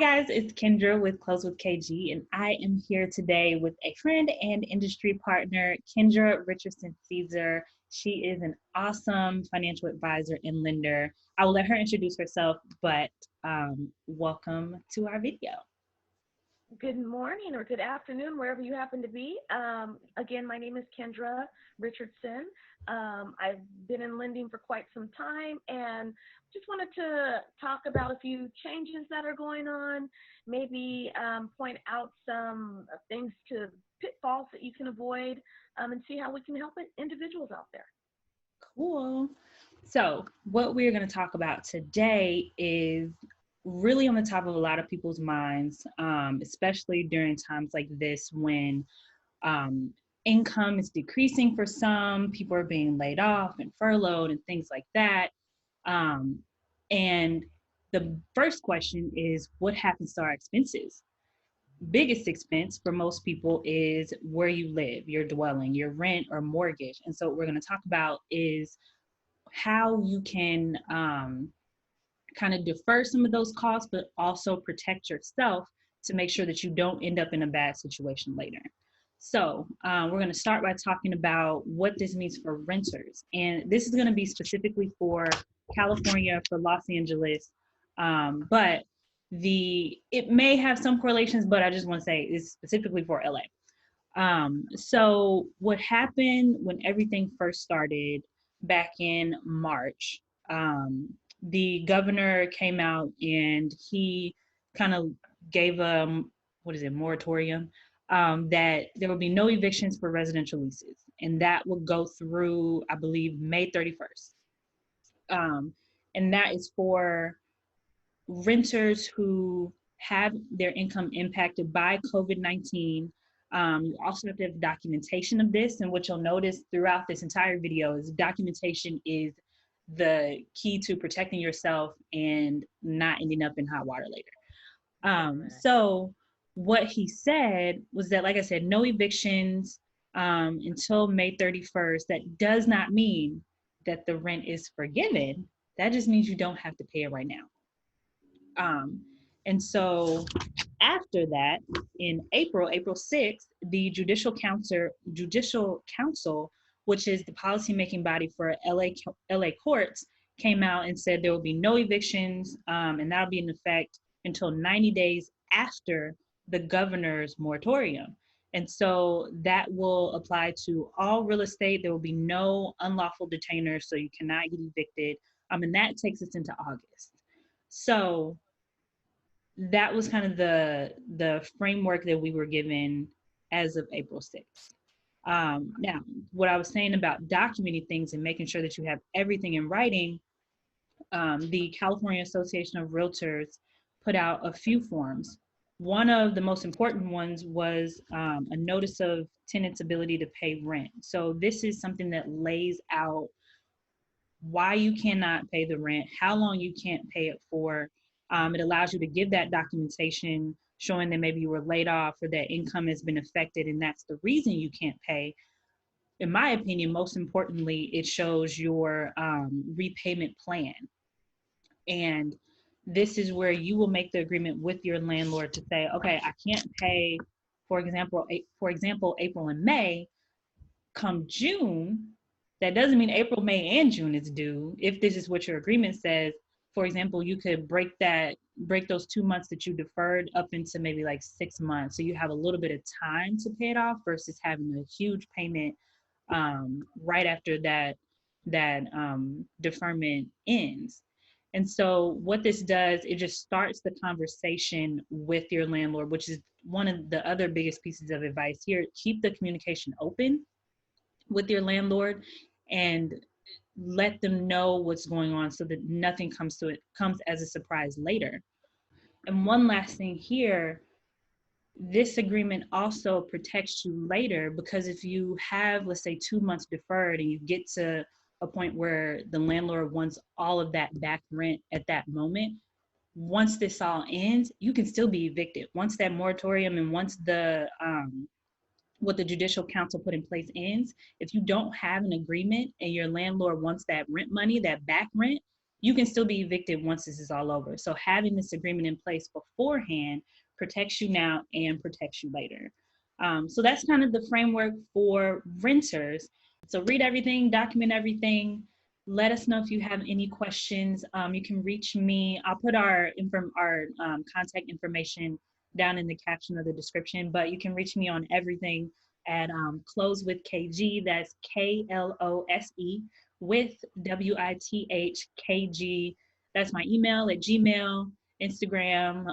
guys, it's Kendra with CloseWithKG, and I am here today with a friend and industry partner, Kendra Richardson Caesar. She is an awesome financial advisor and lender. I will let her introduce herself, but welcome to our video. Good morning or good afternoon, wherever you happen to be. Again, my name is Kendra Richardson. I've been in lending for quite some time and just wanted to talk about a few changes that are going on, maybe point out some things to pitfalls that you can avoid, and see how we can help individuals out there. Cool. So, what we're going to talk about today is really on the top of a lot of people's minds, especially during times like this when income is decreasing for some, people are being laid off and furloughed and things like that. And the first question is, what happens to our expenses? Biggest expense for most people is where you live, your dwelling, your rent or mortgage. And so what we're going to talk about is how you can kind of defer some of those costs, but also protect yourself to make sure that you don't end up in a bad situation later. So we're going to start by talking about what this means for renters. And this is going to be specifically for California, for Los Angeles, but it may have some correlations, but I just want to say it's specifically for LA. So what happened when everything first started back in March, the governor came out and he kind of gave a moratorium, that there will be no evictions for residential leases, and that will go through, I believe, May 31st. And that is for renters who have their income impacted by COVID-19. You also have to have documentation of this, and what you'll notice throughout this entire video is documentation is the key to protecting yourself and not ending up in hot water later. So what he said was that, like I said, no evictions until May 31st. That does not mean that the rent is forgiven. That just means you don't have to pay it right now. And so after that, in April 6th, the Judicial Council, which is the policymaking body for LA courts, came out and said there will be no evictions, and that'll be in effect until 90 days after the governor's moratorium. And so that will apply to all real estate. There will be no unlawful detainers, so you cannot get evicted. And that takes us into August. So that was kind of the framework that we were given as of April 6th. Now, what I was saying about documenting things and making sure that you have everything in writing, the California Association of Realtors put out a few forms. One of the most important ones was a notice of tenant's ability to pay rent. So this is something that lays out why you cannot pay the rent, how long you can't pay it for. It allows you to give that documentation showing that maybe you were laid off or that income has been affected and that's the reason you can't pay. In my opinion, most importantly, it shows your repayment plan. And this is where you will make the agreement with your landlord to say, okay, I can't pay, for example, April and May. Come June, that doesn't mean April, May, and June is due. If this is what your agreement says, for example, you could break those 2 months that you deferred up into maybe like 6 months. So you have a little bit of time to pay it off versus having a huge payment right after that deferment ends. And so what this does, it just starts the conversation with your landlord, which is one of the other biggest pieces of advice here. Keep the communication open with your landlord and let them know what's going on so that nothing comes as a surprise later. And one last thing here, this agreement also protects you later, because if you have, let's say, 2 months deferred and you get to a point where the landlord wants all of that back rent at that moment, once this all ends, you can still be evicted. Once that moratorium and once what the Judicial Council put in place ends, if you don't have an agreement and your landlord wants that rent money, that back rent, you can still be evicted once this is all over. So having this agreement in place beforehand protects you now and protects you later. So that's kind of the framework for renters. So read everything, document everything. Let us know if you have any questions. You can reach me. I'll put our contact information down in the caption of the description, but you can reach me on everything at KloseWithKG. That's KLOSE with WITHKG. That's my email at Gmail, Instagram,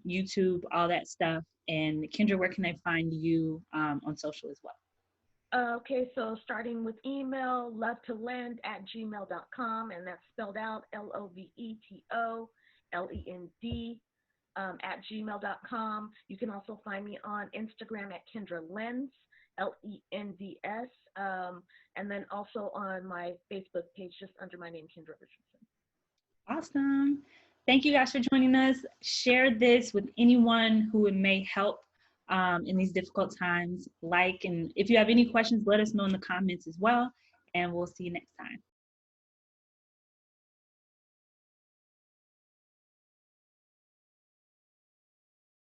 YouTube, all that stuff. And Kendra, where can I find you on social as well? Okay, so starting with email, lovetolend@gmail.com, and that's spelled out LOVETOLEND at gmail.com. You can also find me on Instagram at Kendra Lens, LENDS, and then also on my Facebook page just under my name, Kendra Richardson. Awesome. Thank you guys for joining us. Share this with anyone who it may help in these difficult times. And if you have any questions, let us know in the comments as well. And we'll see you next time.